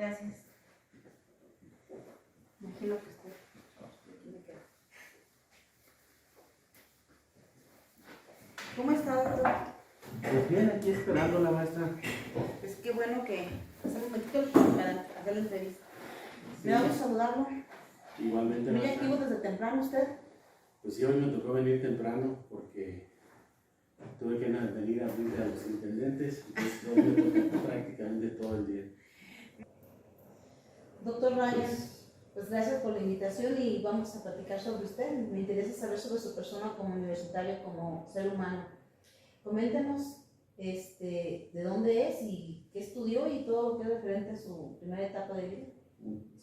Gracias. Imagino que usted tiene que... ¿Cómo está, doctor? Pues bien, aquí esperando la maestra. Pues qué bueno que hace un momentito para hacer la entrevista. Sí. ¿Me da gusto saludarlo? Igualmente, Muy maestra. activo desde temprano usted. Pues sí, hoy me tocó venir temprano porque tuve que venir a abrir a los intendentes, entonces hoy me tocó prácticamente todo el día. Doctor Ryan, pues gracias por la invitación y vamos a platicar sobre usted. Me interesa saber sobre su persona como universitario, como ser humano. Coméntenos de dónde es y qué estudió y todo lo que es referente a su primera etapa de vida.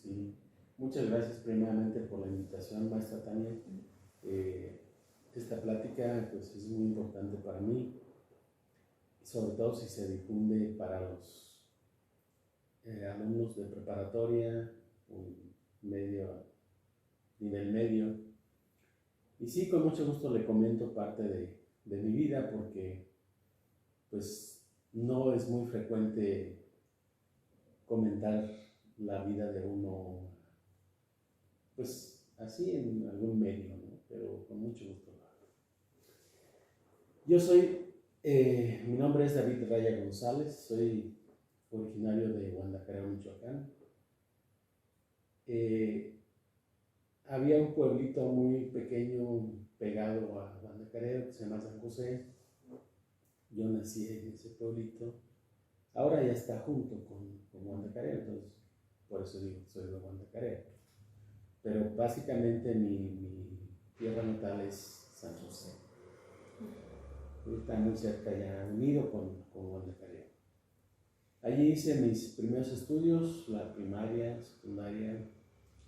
Sí, muchas gracias primeramente por la invitación, maestra Tania. Esta plática pues, es muy importante para mí, sobre todo si se difunde para los alumnos de preparatoria, nivel medio. Y sí, con mucho gusto le comento parte de mi vida porque pues no es muy frecuente comentar la vida de uno pues así en algún medio, ¿no? Pero con mucho gusto. Yo soy, mi nombre es David Raya González, soy originario de Guadalajara, Michoacán. Había un pueblito muy pequeño pegado a Guadalajara que se llama San José. Yo nací en ese pueblito. Ahora ya está junto con Guadalajara, entonces por eso digo que soy de Guadalajara. Pero básicamente mi tierra natal es San José. Está muy cerca ya, unido con Guadalajara. Allí hice mis primeros estudios, la primaria, secundaria.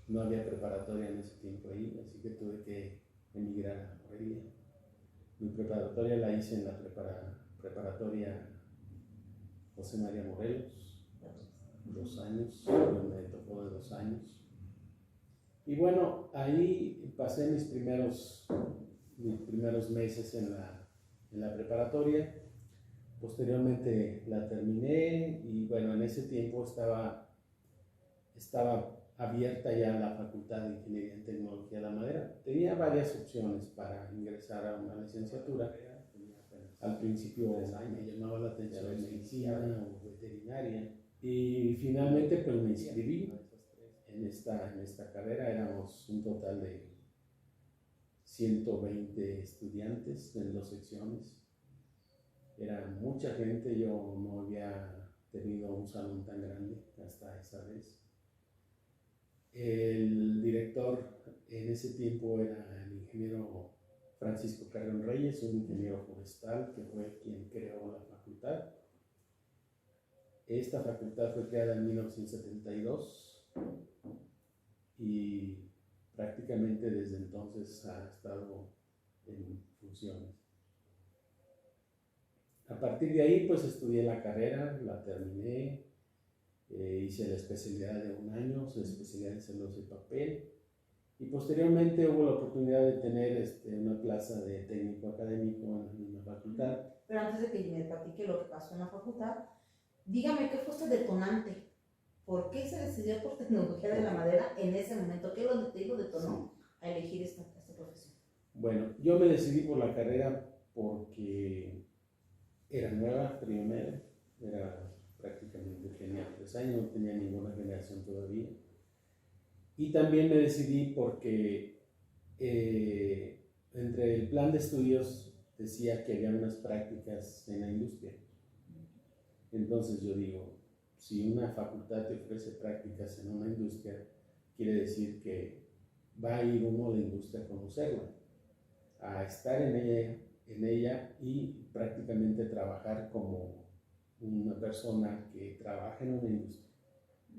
No había preparatoria en ese tiempo ahí, así que tuve que emigrar a Morelia. Mi preparatoria la hice en la preparatoria José María Morelos, 2 años, me tocó de 2 años. Y bueno, ahí pasé mis primeros meses en la preparatoria. Posteriormente la terminé y bueno, en ese tiempo estaba abierta ya la Facultad de Ingeniería en Tecnología de la Madera. Tenía varias opciones para ingresar a una licenciatura. Al principio me llamaba la atención medicina o veterinaria y finalmente pues me inscribí en esta carrera. Éramos un total de 120 estudiantes en 2 secciones. Era mucha gente, yo no había tenido un salón tan grande hasta esa vez. El director en ese tiempo era el ingeniero Francisco Carrión Reyes, un ingeniero forestal que fue quien creó la facultad. Esta facultad fue creada en 1972 y prácticamente desde entonces ha estado en funciones. A partir de ahí pues estudié la carrera, la terminé, hice la especialidad de 1 año, la especialidad en celulosa y papel, y posteriormente hubo la oportunidad de tener una plaza de técnico académico en la misma facultad. Pero antes de que me platique lo que pasó en la facultad, dígame qué fue ese detonante. ¿Por qué se decidió por tecnología de la madera en ese momento? ¿Qué lo detonó a elegir esta profesión? Bueno, yo me decidí por la carrera porque era nueva, primera, prácticamente tenía 3 años, no tenía ninguna generación todavía. Y también me decidí porque entre el plan de estudios decía que había unas prácticas en la industria. Entonces yo digo, si una facultad te ofrece prácticas en una industria, quiere decir que va a ir uno a la industria a conocerla, a estar en ella y prácticamente trabajar como una persona que trabaja en una industria,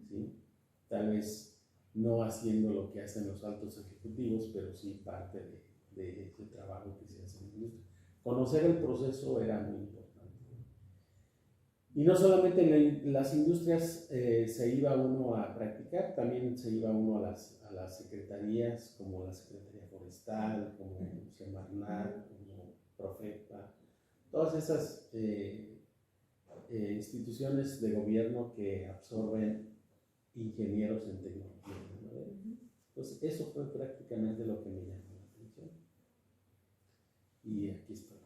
¿sí? Tal vez no haciendo lo que hacen los altos ejecutivos, pero sí parte de ese trabajo que se hace en la industria. Conocer el proceso era muy importante. Y no solamente en las industrias se iba uno a practicar, también se iba uno a las secretarías, como la Secretaría Forestal, como Semarnat, como Profepa, todas esas instituciones de gobierno que absorben ingenieros en tecnología de la madera. Entonces, eso fue prácticamente lo que me llamó la atención. Y aquí estoy.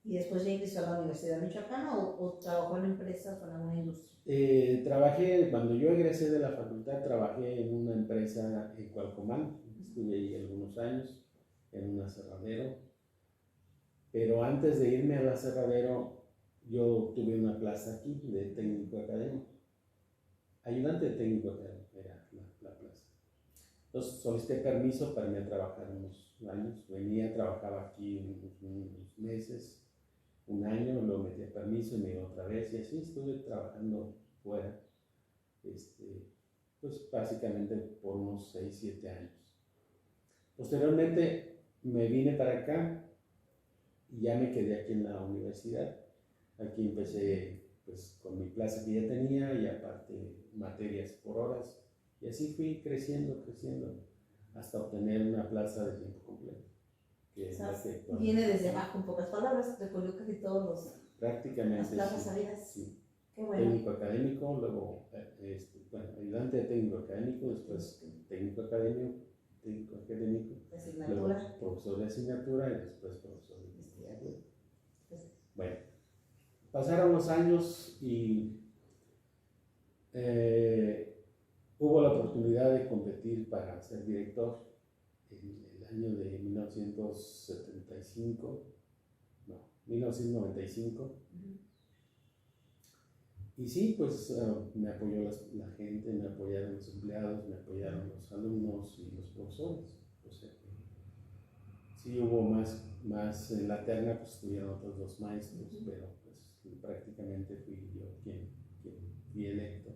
¿Y después ya ingresó a la Universidad Michoacana o trabajó en empresas o en alguna industria? Trabajé, cuando yo egresé de la facultad, trabajé en una empresa en Cualcomán. Estuve ahí algunos años en un aserradero. Pero antes de irme al aserradero, yo tuve una plaza aquí de técnico académico. Ayudante de técnico académico era la plaza. Entonces solicité permiso para irme a trabajar unos años. Venía, trabajaba aquí unos meses, un año, luego metí permiso y me iba otra vez. Y así estuve trabajando fuera, pues básicamente por unos 6, 7 años. Posteriormente me vine para acá y ya me quedé aquí en la universidad. Aquí empecé pues con mi plaza que ya tenía y aparte materias por horas. Y así fui creciendo, hasta obtener una plaza de tiempo completo. Que viene desde abajo, en pocas palabras, recorrió casi todos prácticamente las plazas sí, sabidas. Sí. Qué bueno. Técnico académico, luego ayudante de técnico académico, después técnico académico, luego profesor de asignatura y después profesor de investigación. Bueno, pasaron los años y hubo la oportunidad de competir para ser director en el año de 1995. Y sí, pues me apoyó la gente, me apoyaron los empleados, me apoyaron los alumnos y los profesores. O sea que sí hubo más en la terna, pues estuvieron otros 2 maestros, pero pues prácticamente fui yo quien fui electo.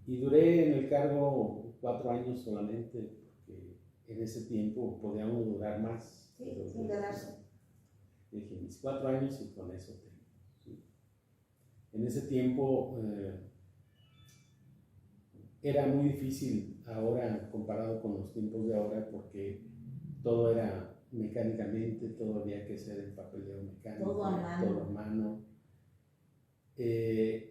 Y duré en el cargo 4 años solamente, porque en ese tiempo podía uno durar más. Sí, sin quedarse. Dije, mis 4 años y con eso tengo. ¿Sí? En ese tiempo era muy difícil ahora comparado con los tiempos de ahora, porque todo era mecánicamente, todo había que ser en papeleo mecánico, todo a mano.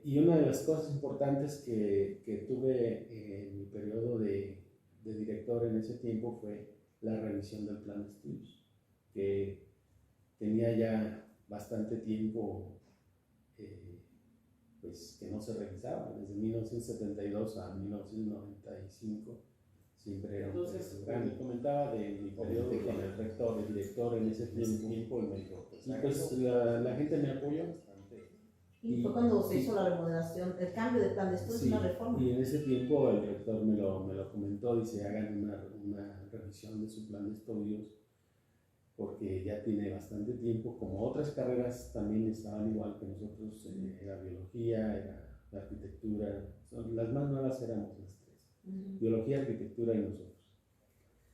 Y una de las cosas importantes que tuve en mi periodo de director en ese tiempo fue la revisión del plan de estudios, que tenía ya bastante tiempo pues que no se revisaba, desde 1972 a 1995 siempre era un Entonces, grande. Comentaba de mi periodo con el rector, el director en ese tiempo y me dijo, y pues la gente me apoyó bastante. Y fue cuando se hizo la remodelación, el cambio de plan de estudios, una reforma. Y en ese tiempo el rector me lo comentó, dice, hagan una revisión de su plan de estudios, porque ya tiene bastante tiempo, como otras carreras también estaban igual que nosotros, era biología, era la arquitectura, las más nuevas éramos las 3, biología, arquitectura y nosotros.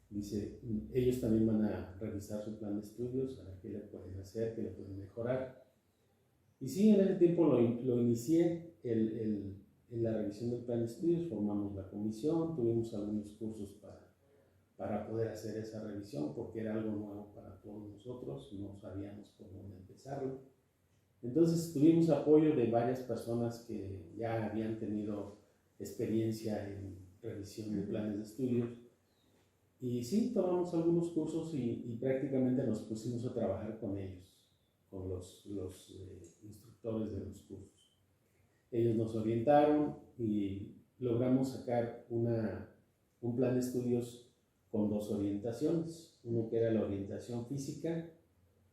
Dice, ellos también van a revisar su plan de estudios, a ver qué le pueden hacer, qué le pueden mejorar. Y sí, en ese tiempo lo inicié, en la revisión del plan de estudios, formamos la comisión, tuvimos algunos cursos para poder hacer esa revisión, porque era algo nuevo para todos nosotros, no sabíamos por dónde empezarlo. Entonces tuvimos apoyo de varias personas que ya habían tenido experiencia en revisión de planes de estudios. Y sí, tomamos algunos cursos y prácticamente nos pusimos a trabajar con ellos, con los instructores de los cursos. Ellos nos orientaron y logramos sacar un plan de estudios con 2 orientaciones. Uno que era la orientación física,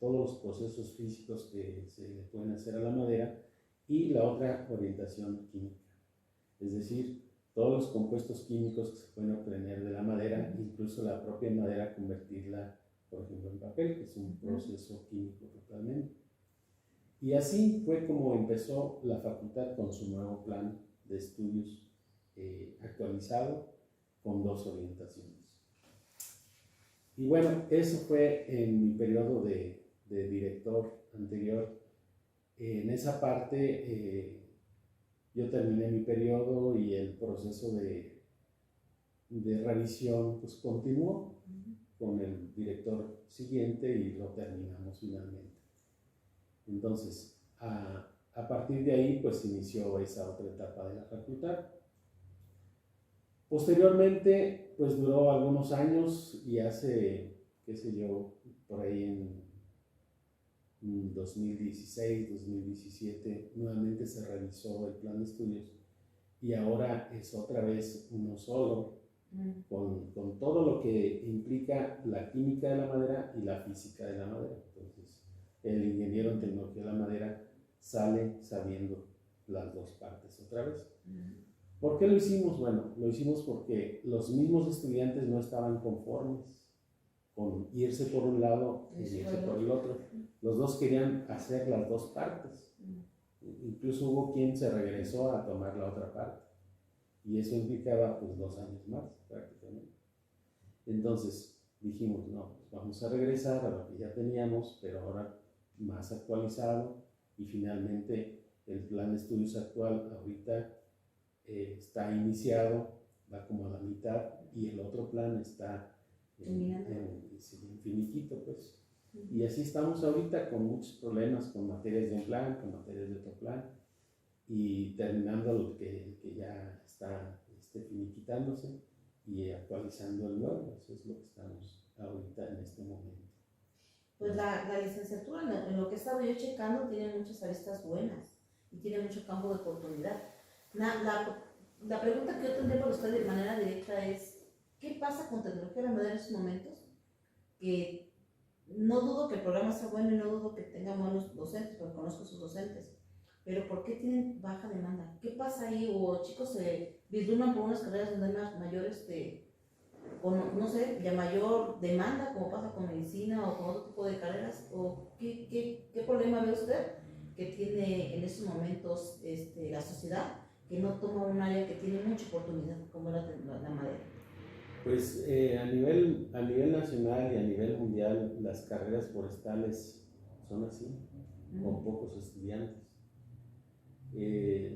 todos los procesos físicos que se le pueden hacer a la madera, y la otra orientación química, es decir, todos los compuestos químicos que se pueden obtener de la madera, incluso la propia madera, convertirla, por ejemplo, en papel, que es un proceso químico totalmente. Y así fue como empezó la facultad con su nuevo plan de estudios actualizado con 2 orientaciones. Y bueno, eso fue en mi periodo de director anterior. En esa parte yo terminé mi periodo y el proceso de revisión pues continuó con el director siguiente y lo terminamos finalmente. Entonces, a partir de ahí pues inició esa otra etapa de la facultad. Posteriormente, pues duró algunos años y hace, qué sé yo, por ahí en 2016, 2017, nuevamente se revisó el plan de estudios y ahora es otra vez uno solo, con todo lo que implica la química de la madera y la física de la madera. Entonces, el ingeniero en tecnología de la madera sale sabiendo las dos partes otra vez. ¿Por qué lo hicimos? Bueno, lo hicimos porque los mismos estudiantes no estaban conformes con irse por un lado y irse por el otro. Los dos querían hacer las dos partes. Incluso hubo quien se regresó a tomar la otra parte. Y eso implicaba pues 2 años más prácticamente. Entonces dijimos, no, pues vamos a regresar a lo que ya teníamos, pero ahora más actualizado. Y finalmente el plan de estudios actual ahorita está iniciado, va como a la mitad, y el otro plan está en finiquito, pues. Y así estamos ahorita con muchos problemas con materias de un plan, con materias de otro plan, y terminando lo que ya está finiquitándose y actualizando el nuevo. Eso es lo que estamos ahorita en este momento. Pues la licenciatura, en lo que he estado yo checando, tiene muchas aristas buenas y tiene mucho campo de oportunidad. La pregunta que yo tendría para usted de manera directa es, ¿qué pasa con tecnología de la madera en estos momentos? Que no dudo que el programa sea bueno y no dudo que tenga buenos docentes, porque conozco sus docentes, pero ¿por qué tienen baja demanda? ¿Qué pasa ahí? ¿O chicos se vislumbran por unas carreras donde hay mayor, no sé, ya mayor demanda, como pasa con medicina o con otro tipo de carreras? ¿O qué problema ve usted que tiene en estos momentos la sociedad, que no toma un área que tiene mucha oportunidad, como la madera? Pues a nivel nacional y a nivel mundial, las carreras forestales son así, con pocos estudiantes.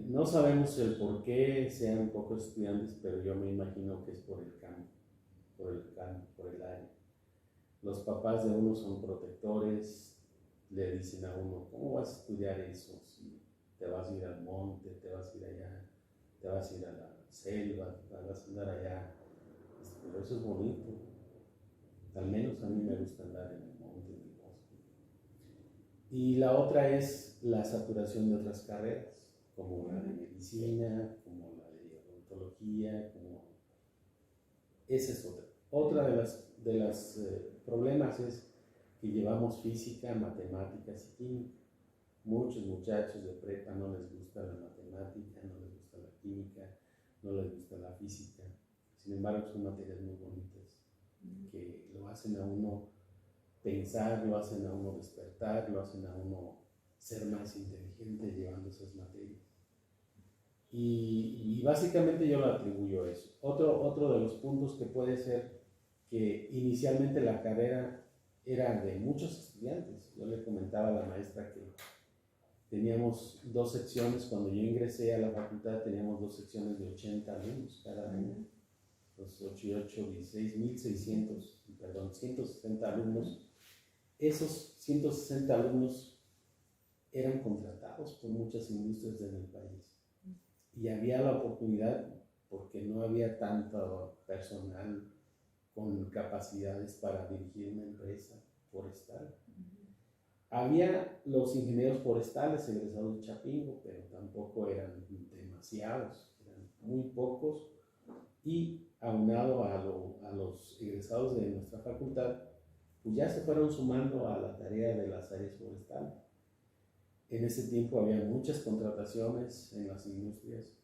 No sabemos el por qué sean pocos estudiantes, pero yo me imagino que es por el campo, por el área. Los papás de uno son protectores, le dicen a uno, ¿cómo vas a estudiar eso? Si te vas a ir al monte, te vas a ir allá, te vas a ir a la selva, vas a andar allá. Pero eso es bonito. Al menos a mí me gusta andar en el monte, en el bosque. Y la otra es la saturación de otras carreras, como la de medicina, como la de odontología, como... Esa es otra. Otra de las problemas es que llevamos física, matemáticas y química. Muchos muchachos de prepa no les gusta la matemática, no les gusta la química, no les gusta la física. Sin embargo, son materias muy bonitas que lo hacen a uno pensar, lo hacen a uno despertar, lo hacen a uno ser más inteligente llevando esas materias. Y básicamente yo lo atribuyo a eso. Otro de los puntos que puede ser que inicialmente la carrera era de muchos estudiantes. Yo le comentaba a la maestra que teníamos 2 secciones, cuando yo ingresé a la facultad teníamos 2 secciones de 80 alumnos cada año. Los 8 y 8, 160 alumnos. Esos 160 alumnos eran contratados por muchas industrias en el país. Y había la oportunidad, porque no había tanto personal con capacidades para dirigir una empresa forestal. Había los ingenieros forestales egresados de Chapingo, pero tampoco eran demasiados, eran muy pocos. Y aunado a los egresados de nuestra facultad, pues ya se fueron sumando a la tarea de las áreas forestales. En ese tiempo había muchas contrataciones en las industrias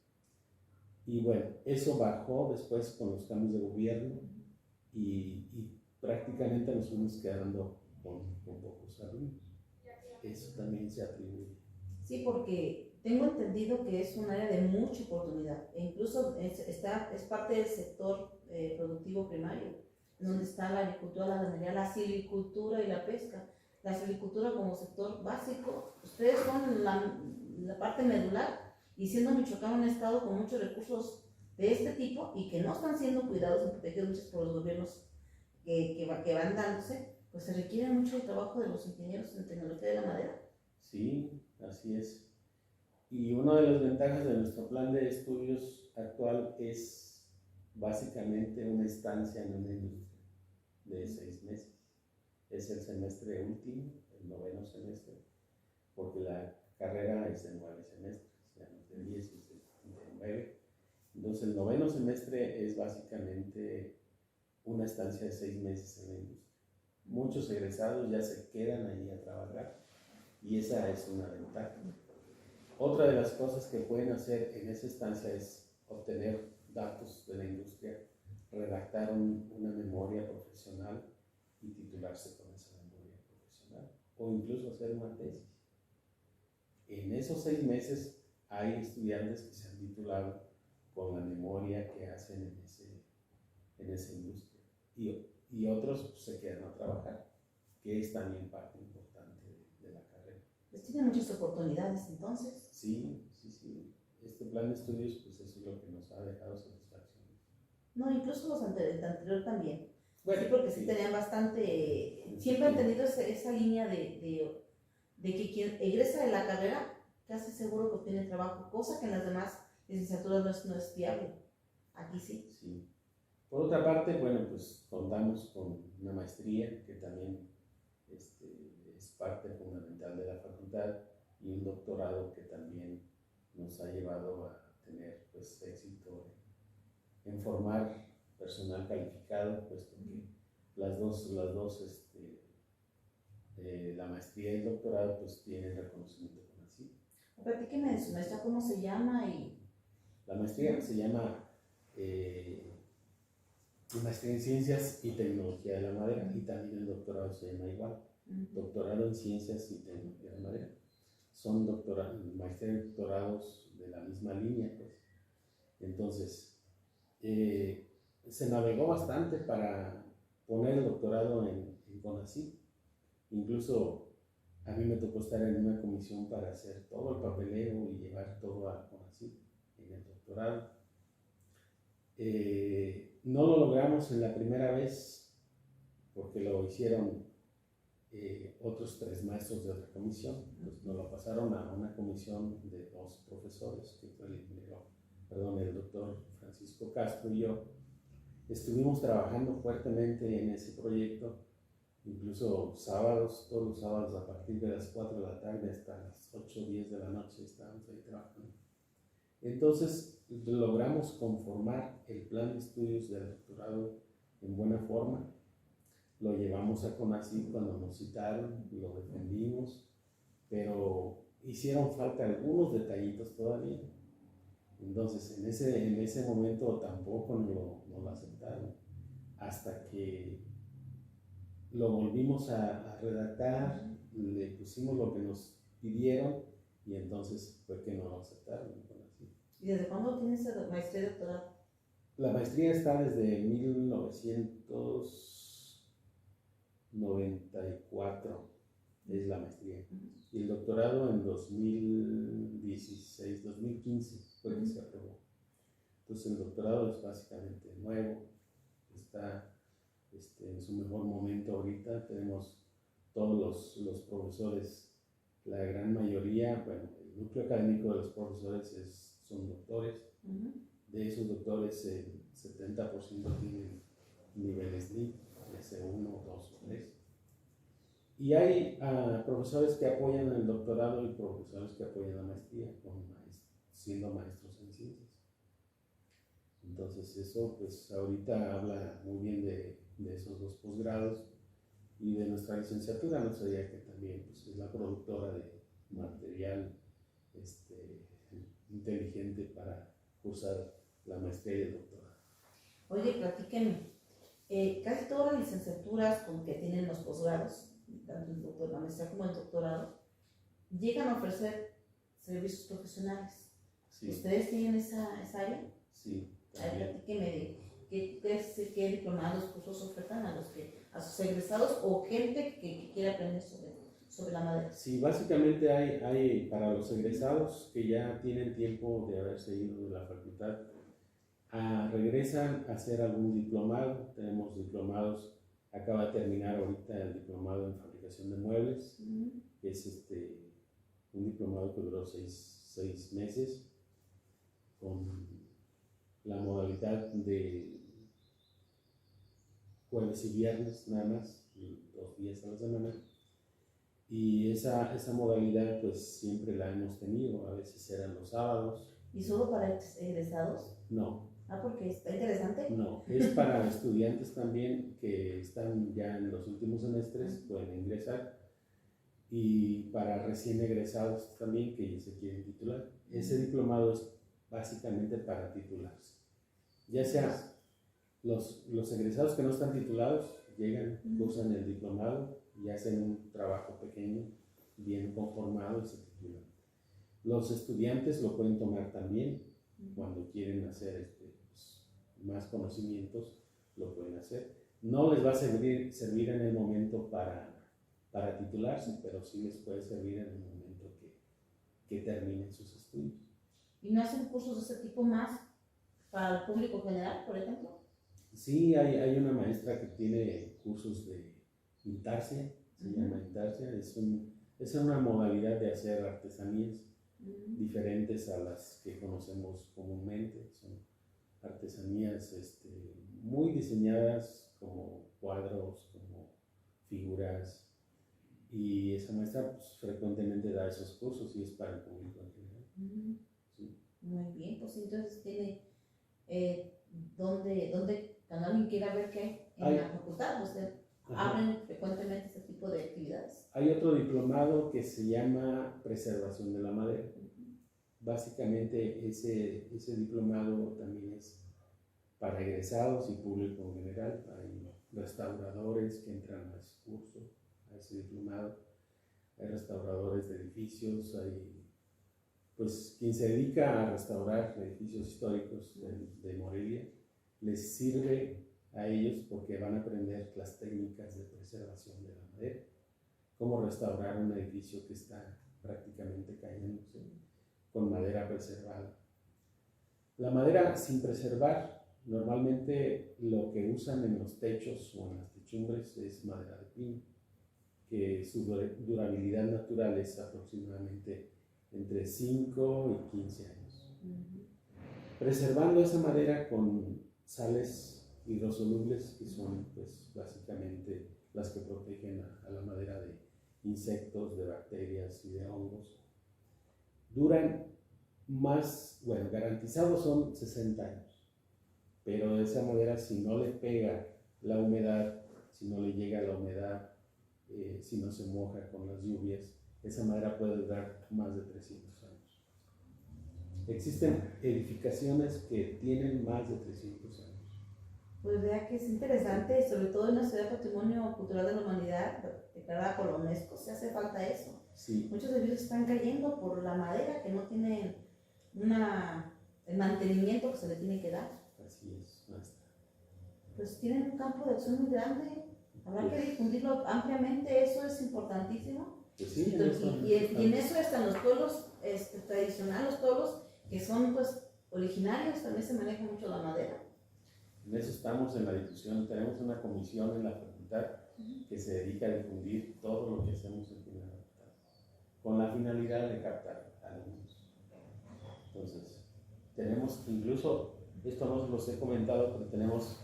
y bueno, eso bajó después con los cambios de gobierno y prácticamente nos fuimos quedando con pocos alumnos. Eso también se atribuye. Sí, porque tengo entendido que es un área de mucha oportunidad e incluso es parte del sector productivo primario, donde está la agricultura, la ganadería, la silvicultura y la pesca. La silvicultura como sector básico, ustedes son la parte medular, y siendo Michoacán un estado con muchos recursos de este tipo y que no están siendo cuidados y protegidos muchos por los gobiernos que van dándose, pues se requiere mucho el trabajo de los ingenieros en tecnología de la madera. Sí, así es. Y una de las ventajas de nuestro plan de estudios actual es básicamente una estancia en una industria de 6 meses. Es el semestre último, el 9º semestre, porque la carrera es de 9 semestres, ya no es de 10, es de 9. Entonces el 9º semestre es básicamente una estancia de 6 meses en la industria. Muchos egresados ya se quedan ahí a trabajar y esa es una ventaja. Otra de las cosas que pueden hacer en esa estancia es obtener datos de la industria, redactar una memoria profesional y titularse con esa memoria profesional, o incluso hacer una tesis. En esos 6 meses hay estudiantes que se han titulado con la memoria que hacen en esa industria, y otros pues, se quedan a trabajar, que es también parte importante de la carrera. Pues tiene muchas oportunidades entonces. Sí. Este plan de estudios, pues eso es lo que nos ha dejado satisfacción. No, incluso los el anterior también. Bueno, sí, porque sí tenían bastante, siempre han tenido esa línea de que quien egresa de la carrera casi seguro que obtiene trabajo, cosa que en las demás licenciaturas no es viable. Aquí sí. Sí. Por otra parte, bueno, pues contamos con una maestría que también es parte fundamental de la facultad, y un doctorado que también nos ha llevado a tener pues éxito en formar personal calificado, puesto que las dos la maestría y el doctorado pues tienen reconocimiento con así. Platíqueme de su maestría, ¿cómo se llama? La maestría se llama maestría en Ciencias y Tecnología de la Madera, y también el doctorado se llama igual, doctorado en Ciencias y Tecnología de la Madera. Son maestría y doctorados de la misma línea, pues. Entonces, se navegó bastante para poner el doctorado en CONACYT. Incluso a mí me tocó estar en una comisión para hacer todo el papeleo y llevar todo a CONACYT en el doctorado. No lo logramos en la primera vez porque lo hicieron otros 3 maestros de otra comisión. Pues nos lo pasaron a una comisión de 2 profesores, que fue el doctor Francisco Castro y yo. Estuvimos trabajando fuertemente en ese proyecto, incluso sábados, todos los sábados a partir de las 4 de la tarde hasta las 8 o 10 de la noche estábamos ahí trabajando. Entonces logramos conformar el plan de estudios del doctorado en buena forma. Lo llevamos a CONACYT cuando nos citaron, lo defendimos, pero hicieron falta algunos detallitos todavía. Entonces en ese momento tampoco nos lo aceptaron, hasta que lo volvimos a redactar, le pusimos lo que nos pidieron, y entonces fue que nos lo aceptaron. ¿Y desde cuándo tiene esa maestría y doctorado? La maestría está desde 1994, es la maestría. Y el doctorado en 2016, 2015 fue que se aprobó. Entonces el doctorado es básicamente nuevo, está en su mejor momento ahorita. Tenemos todos los profesores, la gran mayoría, bueno, el núcleo académico de los profesores son doctores. De esos doctores, el 70% tienen niveles LEED, S1, 2 o 3. Y hay profesores que apoyan el doctorado y profesores que apoyan la maestría, siendo maestros en ciencias. Entonces eso pues ahorita habla muy bien de esos 2 posgrados y de nuestra licenciatura. Nuestra que también pues, es la productora de material inteligente para cursar la maestría y el doctorado. Oye, platíquenme, casi todas las licenciaturas con que tienen los posgrados, tanto la maestría como el doctorado, llegan a ofrecer servicios profesionales. Sí. ¿Ustedes tienen esa área? Sí. Platíquenme de qué diplomados, cursos ofertan a sus egresados o gente que quiere aprender sobre la madera. Sí, básicamente hay para los egresados que ya tienen tiempo de haberse ido de la facultad, regresan a hacer algún diplomado. Tenemos diplomados, acaba de terminar ahorita el diplomado en fabricación de muebles, que es un diplomado que duró 6 meses, con la modalidad de jueves y viernes nada más, y 2 días a la semana. Y esa modalidad pues siempre la hemos tenido, a veces eran los sábados. ¿Y solo para egresados? No. Ah, porque está interesante. No, es para estudiantes también que están ya en los últimos semestres, pueden ingresar, y para recién egresados también que se quieren titular. Ese diplomado es básicamente para titularse. Ya sea los egresados que no están titulados, llegan, cursan el diplomado y hacen un trabajo pequeño, bien conformado y se titulan. Los estudiantes lo pueden tomar también cuando quieren hacer más conocimientos, lo pueden hacer. No les va a servir en el momento para titularse, pero sí les puede servir en el momento que terminen sus estudios. ¿Y no hacen cursos de ese tipo más para el público general, por ejemplo? Sí, hay una maestra que tiene cursos de intarsia, se llama intarsia, es una modalidad de hacer artesanías diferentes a las que conocemos comúnmente. Son artesanías muy diseñadas como cuadros, como figuras, y esa maestra pues, frecuentemente da esos cursos y es para el público en general. Sí. Muy bien, pues entonces tiene donde cuando alguien quiera ver qué en la facultad, usted abren frecuentemente este tipo de actividades. Hay otro diplomado que se llama Preservación de la Madera. Básicamente ese diplomado también es para egresados y público en general. Hay restauradores que entran a ese curso, a ese diplomado. Hay restauradores de edificios, hay pues quien se dedica a restaurar edificios históricos de Morelia. Les sirve a ellos porque van a aprender las técnicas de preservación de la madera, cómo restaurar un edificio que está prácticamente cayéndose con madera preservada. La madera sin preservar, normalmente lo que usan en los techos o en las techumbres es madera de pino, que su durabilidad natural es aproximadamente entre 5 y 15 años. Preservando esa madera con sales hidrosolubles, que son pues básicamente las que protegen a la madera de insectos, de bacterias y de hongos, duran más, bueno, garantizados son 60 años, pero esa madera si no le pega la humedad, si no le llega la humedad, si no se moja con las lluvias, esa madera puede durar más de 300 años. Existen edificaciones que tienen más de 300 años. Pues vea que es interesante, sobre todo en la ciudad Patrimonio Cultural de la Humanidad, declarada por la UNESCO, se hace falta eso. Sí. Muchos edificios están cayendo por la madera, que no tienen el mantenimiento que se le tiene que dar. Así es, maestra. Pues tienen un campo de acción muy grande, habrá que difundirlo ampliamente, eso es importantísimo. Pues sí, y en eso están los pueblos tradicionales, los pueblos que son pues originarios, también se maneja mucho la madera. En eso estamos en la difusión, tenemos una comisión en la facultad que se dedica a difundir todo lo que hacemos en la facultad, con la finalidad de captar alumnos. Entonces, tenemos incluso, esto no se los he comentado, pero tenemos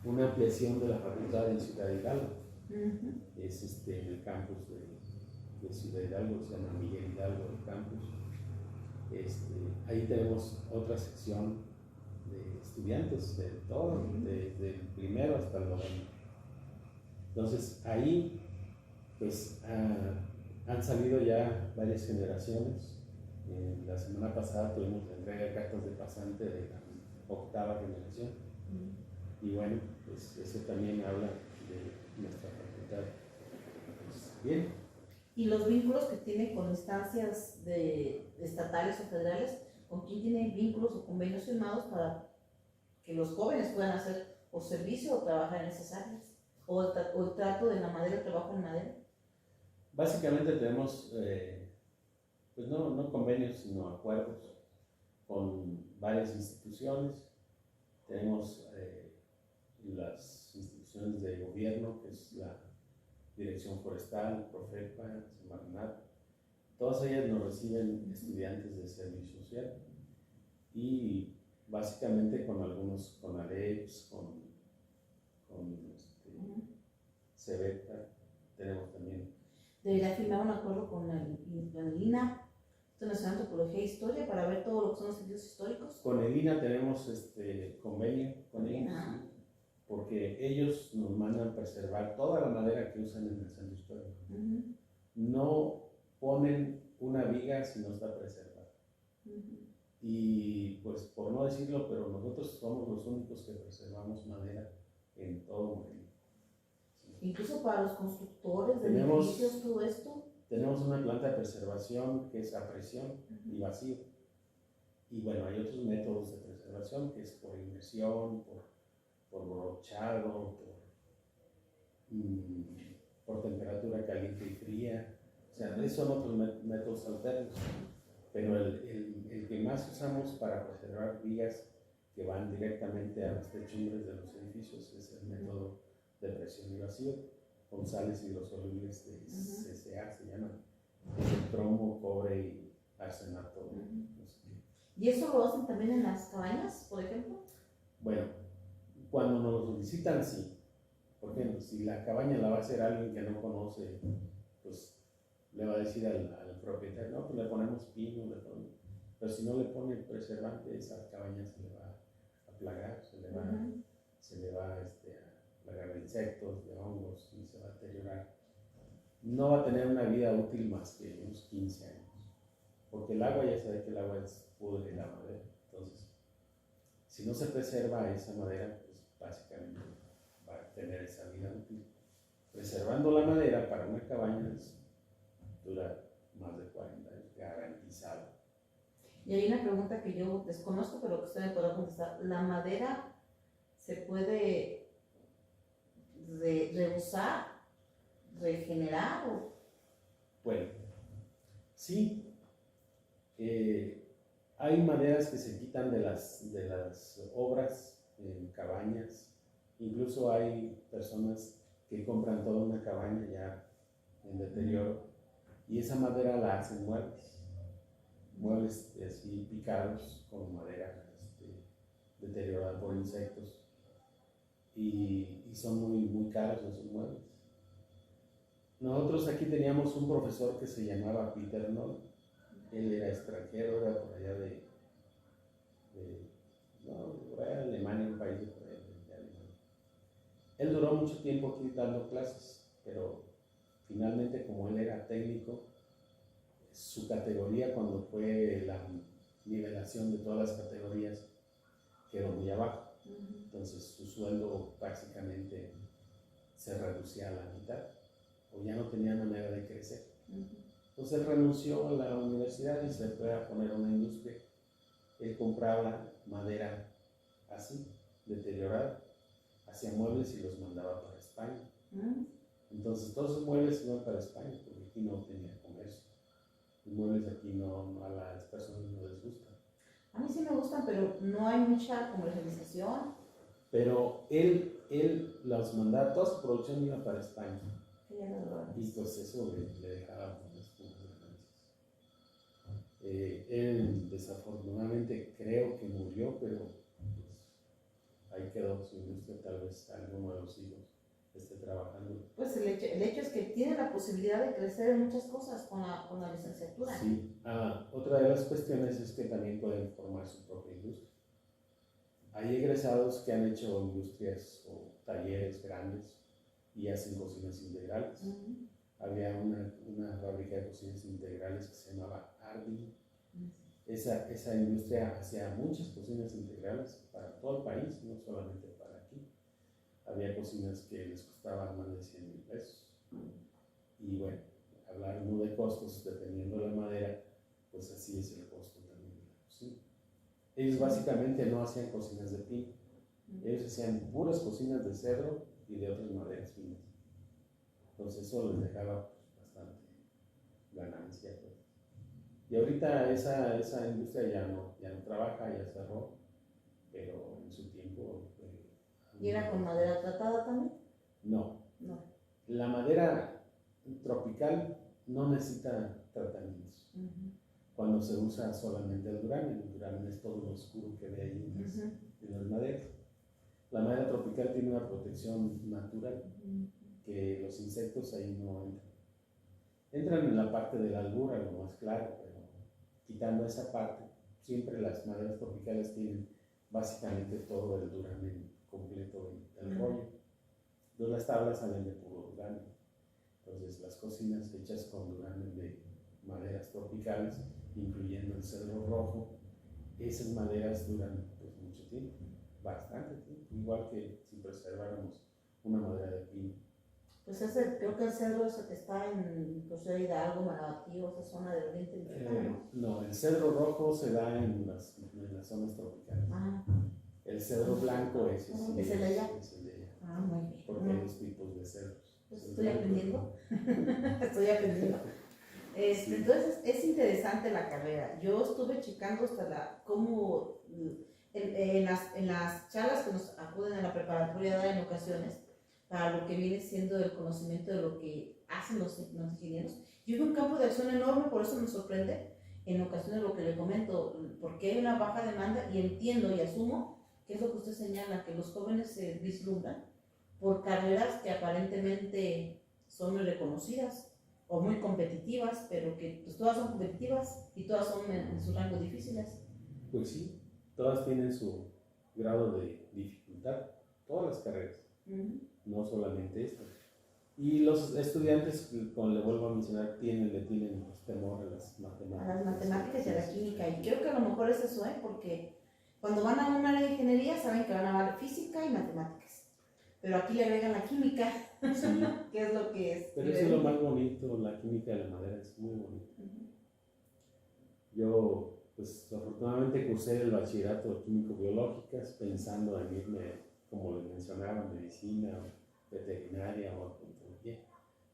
una ampliación de la facultad en Ciudad Hidalgo. Es en el campus de Ciudad Hidalgo, se llama Miguel Hidalgo el campus. Ahí tenemos otra sección de estudiantes, de todo, desde el primero hasta el noveno. Entonces ahí pues han salido ya varias generaciones. La semana pasada tuvimos la entrega de cartas de pasante de la 8ª generación. Y bueno, pues eso también habla de nuestra facultad. Pues, bien. Y los vínculos que tiene con instancias estatales o federales, ¿con quién tiene vínculos o convenios firmados para que los jóvenes puedan hacer o servicio o trabajar en esas áreas? ¿O el trato de la madera, el trabajo en madera? Básicamente tenemos, pues no convenios, sino acuerdos con varias instituciones. Tenemos las instituciones de gobierno, que es la Dirección Forestal, Profepa, Semarnat. Todas ellas nos reciben estudiantes de servicio social y básicamente con algunos CONALEPs, con cebeta, tenemos también. Debería firmar un acuerdo con el INAH, Instituto Nacional de Antropología e Historia, para ver todo lo que son los sitios históricos. Con el INAH tenemos convenio con ellos, Ah. porque ellos nos mandan preservar toda la madera que usan en el centro histórico. No ponen una viga si no está preservada. Y pues por no decirlo, pero nosotros somos los únicos que preservamos madera en todo Morelia. Incluso para los constructores de Tenemos- edificios, todo esto. Tenemos una planta de preservación que es a presión y vacío. Y bueno, hay otros métodos de preservación que es por inmersión, por brochado, por temperatura caliente y fría. O sea, esos son otros métodos alternos. Pero el que más usamos para preservar vigas que van directamente a las techumbres de los edificios es el método de presión y vacío, con sales hidrosolubles de CCA, se llaman, cromo, cobre y arsenato. No sé qué. ¿Y eso lo hacen también en las cabañas, por ejemplo? Bueno, cuando nos lo solicitan, sí. Por ejemplo, si la cabaña la va a hacer alguien que no conoce, pues le va a decir al propietario, no, pues le ponemos pino, pero si no le pone preservante, esa cabaña se le va a plagar, se le va a plagar de insectos, de hongos, y se va a deteriorar. No va a tener una vida útil más que unos 15 años, porque el agua, ya sabe que el agua pudre la madera. Entonces, si no se preserva esa madera, pues básicamente va a tener esa vida útil. Preservando la madera para una cabaña dura más de 40 años, garantizado. Y hay una pregunta que yo desconozco, pero que usted me podrá contestar. ¿La madera se puede reusar, regenerar? Bueno, sí, hay maderas que se quitan de las obras en cabañas. Incluso hay personas que compran toda una cabaña ya en deterioro y esa madera la hacen muebles así picados con madera deteriorada por insectos, y son muy caros esos muebles. Nosotros aquí teníamos un profesor que se llamaba Peter Noll. Él era extranjero, era por allá por allá de Alemania, un país de Alemania. Él duró mucho tiempo aquí dando clases, pero finalmente, como él era técnico, su categoría, cuando fue la nivelación de todas las categorías, quedó muy abajo. Entonces su sueldo básicamente se reducía a la mitad, o ya no tenía manera de crecer. Entonces él renunció a la universidad y se fue a poner una industria. Él compraba madera así, deteriorada, hacía muebles y los mandaba para España. Entonces todos esos muebles iban para España, porque aquí no tenía comercio. Los muebles aquí a las personas no les gustan. A mí sí me gustan, pero no hay mucha comercialización. Pero él los mandaba, toda su producción iba para España. Y pues eso le dejaba unas ganancias. Él desafortunadamente creo que murió, pero pues, ahí quedó su industria. Tal vez alguno de los hijos esté trabajando. Pues el hecho es que tiene la posibilidad de crecer en muchas cosas con la licenciatura. Sí, otra de las cuestiones es que también pueden formar su propia industria. Hay egresados que han hecho industrias o talleres grandes y hacen cocinas integrales. Había una fábrica de cocinas integrales que se llamaba Ardi. Esa industria hacía muchas cocinas integrales para todo el país, no solamente para aquí. Había cocinas que les costaban más de 100,000 pesos. Y bueno, hablando de costos, dependiendo de la madera, pues así es el costo también de la cocina. Ellos básicamente no hacían cocinas de pino, ellos hacían puras cocinas de cedro y de otras maderas finas. Entonces eso les dejaba bastante ganancia. Pues. Y ahorita esa industria ya no trabaja, ya cerró, pero en su tiempo... ¿Y era con madera tratada también? No. La madera tropical no necesita tratamientos. Cuando se usa solamente el duramen es todo lo oscuro que ve ahí en las maderas. La madera tropical tiene una protección natural. que los insectos ahí no entran. Entran en la parte de la albura, lo más claro, pero quitando esa parte, siempre las maderas tropicales tienen básicamente todo el duramen completo del rollo. Entonces las tablas salen de puro duramen. Entonces las cocinas hechas con duramen de maderas tropicales, incluyendo el cedro rojo, esas maderas duran pues mucho tiempo, bastante tiempo, igual que si preserváramos una madera de pino. Pues creo que el cedro es el que está en José Hidalgo, Marabatío, esa zona del oriente mexicano. No, el cedro rojo se da en las zonas tropicales. El cedro blanco es el de allá. Muy bien. Porque hay dos tipos de cedros. Pues estoy aprendiendo. Estoy aprendiendo. Sí. Entonces es interesante la carrera. Yo estuve checando hasta cómo en las charlas que nos acuden a la preparatoria en ocasiones, para lo que viene siendo el conocimiento de lo que hacen los ingenieros. Yo veo un campo de acción enorme, por eso me sorprende en ocasiones lo que le comento, porque hay una baja demanda y entiendo y asumo que es lo que usted señala, que los jóvenes se vislumbran por carreras que aparentemente son muy reconocidas o muy competitivas, pero que pues, todas son competitivas y todas son en sus rangos difíciles. Pues sí, todas tienen su grado de dificultad, todas las carreras. No solamente esto. Y los estudiantes, como le vuelvo a mencionar, le tienen temor a las matemáticas. A las matemáticas y a la química. Y creo que a lo mejor es eso, porque cuando van a un área de ingeniería saben que van a ver física y matemáticas. Pero aquí le agregan la química, sí. Que es lo que es. Pero eso es lo más bonito, la química de la madera es muy bonita. Yo, pues afortunadamente cursé el bachillerato de químico-biológicas pensando en irme, como les mencionaba, medicina, veterinaria o odontología.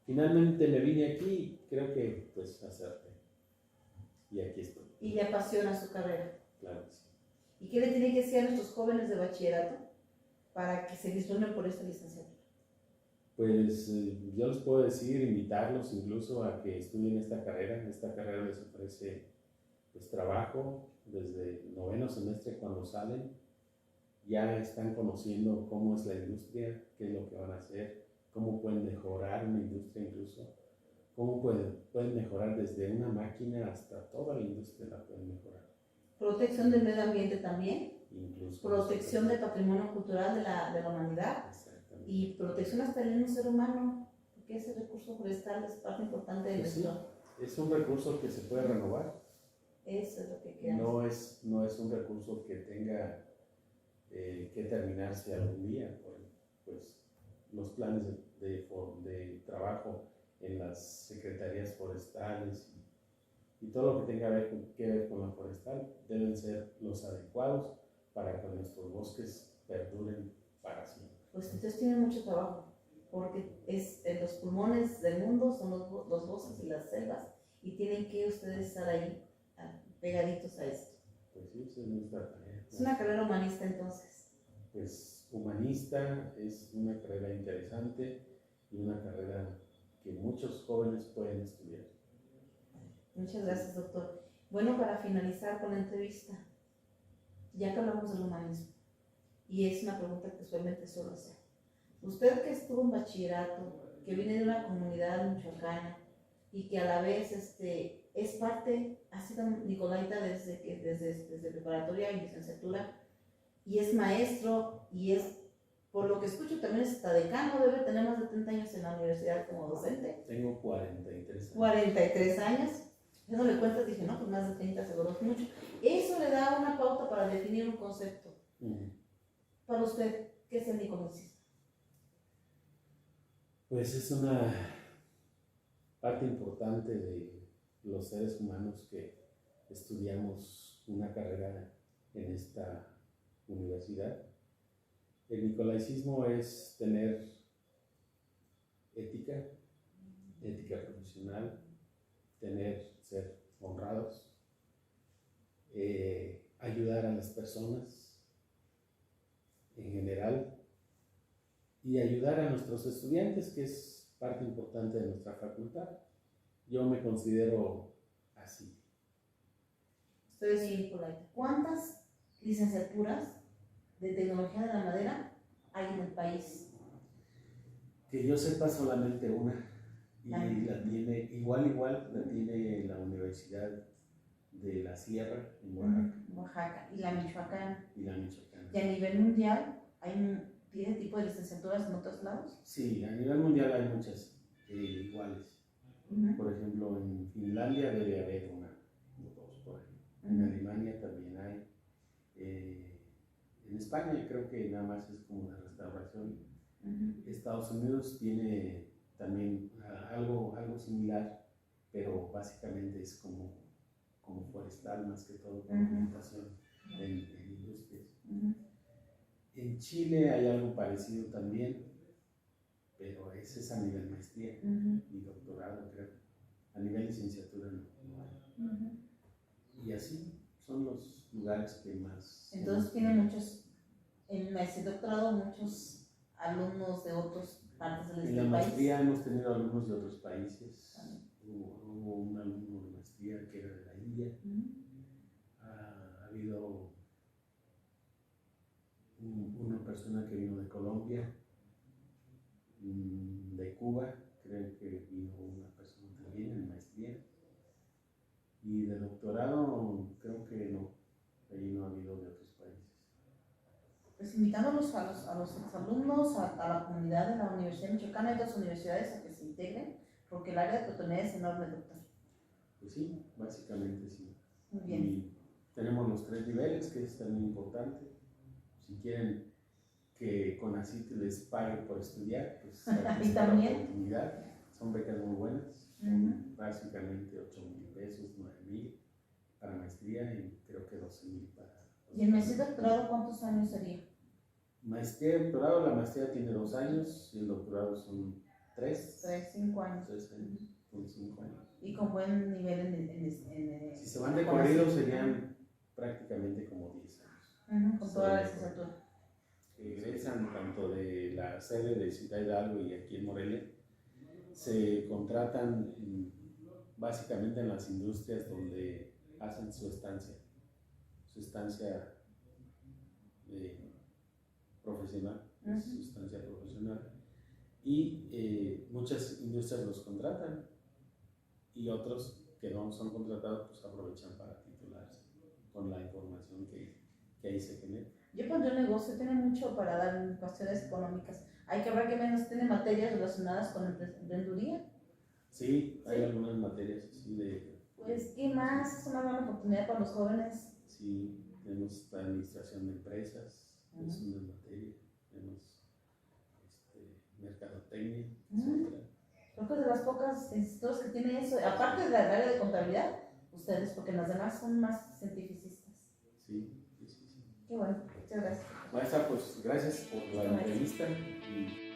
Finalmente me vine aquí y creo que pues acerté. Y aquí estoy. ¿Y le apasiona su carrera? Claro que sí. ¿Y qué le tiene que decir a nuestros jóvenes de bachillerato para que se vislumbren por esta licenciatura? Pues yo les puedo decir, invitarlos incluso a que estudien esta carrera. Esta carrera les ofrece pues trabajo desde el 9º semestre cuando salen. Ya están conociendo cómo es la industria, qué es lo que van a hacer, cómo pueden mejorar una industria incluso, cómo pueden mejorar desde una máquina hasta toda la industria la pueden mejorar. Protección del medio ambiente también, incluso protección del patrimonio cultural de la humanidad y protección hasta el mismo ser humano, porque ese recurso forestal es parte importante de pues nuestro... Sí, es un recurso que se puede renovar. Eso es lo que queremos. No es un recurso que tenga que terminarse algún día por pues, los planes de trabajo en las secretarías forestales y todo lo que tenga que ver con la forestal deben ser los adecuados para que nuestros bosques perduren para siempre. Pues entonces tienen mucho trabajo, porque los pulmones del mundo son los bosques y las selvas, y tienen que ustedes estar ahí pegaditos a esto. Pues sí, esa es nuestra tarea. Es una carrera humanista entonces. Pues humanista, es una carrera interesante y una carrera que muchos jóvenes pueden estudiar. Muchas gracias, doctor. Bueno, para finalizar con la entrevista, ya que hablamos del humanismo, y es una pregunta que usualmente suelo hacer. Usted que estuvo en bachillerato, que viene de una comunidad michoacana y que a la vez es parte, ha sido nicolaita desde preparatoria y licenciatura, y es maestro, y es, por lo que escucho, también es hasta decano, debe tener más de 30 años en la universidad como docente. Tengo 43 años. 43 años. Yo no le cuento, dije, no, pues más de 30 seguro es mucho. Eso le da una pauta para definir un concepto. Para usted, ¿qué es el nicolaísmo? Pues es una parte importante de los seres humanos que estudiamos una carrera en esta universidad. El nicolaísmo es tener ética profesional, ser honrados, ayudar a las personas en general y ayudar a nuestros estudiantes, que es parte importante de nuestra facultad. Yo me considero así. Usted es nicolaita. ¿Cuántas licenciaturas de tecnología de la madera hay en el país? Que yo sepa solamente una. Y Ah. la tiene, igual, la tiene la Universidad de la Sierra en Oaxaca Oaxaca y la Michoacán. y la Michoacana. ¿Y a nivel mundial tiene tipo de licenciaturas en otros lados? Sí, a nivel mundial hay muchas iguales. Por ejemplo, en Finlandia debe haber una o dos, por ejemplo. En Alemania también hay. En España creo que nada más es como una restauración. Estados Unidos tiene también algo similar, pero básicamente es como forestal más que todo, con orientación en industrias. En Chile hay algo parecido también, pero ese es a nivel maestría y doctorado, creo. A nivel licenciatura no hay. Y así son los lugares que más... Entonces tiene muchos, en maestría y doctorado, muchos alumnos de otras partes del país. En la maestría hemos tenido alumnos de otros países. Hubo un alumno de maestría que era de la India. Ha habido una persona que vino de Colombia, de Cuba, creo que vino una persona también en maestría. Y de doctorado, creo que no, ahí no ha habido de otros países. Pues invitándolos a los exalumnos, a la comunidad de la Universidad Michoacana y otras universidades a que se integren, porque el área de oportunidad es enorme, doctor. Pues sí, básicamente sí. Muy bien. Y tenemos los 3 niveles, que es también importante. Si quieren que CONACYT les pague por estudiar, pues hay ¿Y también? la oportunidad. Son becas muy buenas, básicamente 8,000 pesos, 9,000 para maestría y creo que 12,000 para... ¿Y el maestría y doctorado cuántos años sería? Maestría y doctorado, la maestría tiene 2 años y el doctorado son 3. 5 años. 3 años, son 5 años. Y con buen nivel si se van de corrido serían prácticamente como 10 años. Con toda la licenciatura. Que egresan tanto de la sede de Ciudad Hidalgo y aquí en Morelia, se contratan básicamente en las industrias donde hacen su estancia profesional, su estancia profesional. Y muchas industrias los contratan y otros que no son contratados pues aprovechan para titularse con la información que ahí se genera. Yo pondré un negocio, tiene mucho para dar en cuestiones económicas. Hay que ver que menos tiene materias relacionadas con emprendeduría. Sí, hay algunas materias así de... Pues, ¿qué más? Es una buena oportunidad para los jóvenes. Sí, tenemos la administración de empresas, es una materia, tenemos mercadotecnia, Creo que es de las pocas institutos que tiene eso, aparte del área de contabilidad, ustedes, porque las demás son más cientificistas. Sí. Qué bueno, muchas gracias. Maestra, pues gracias por la entrevista y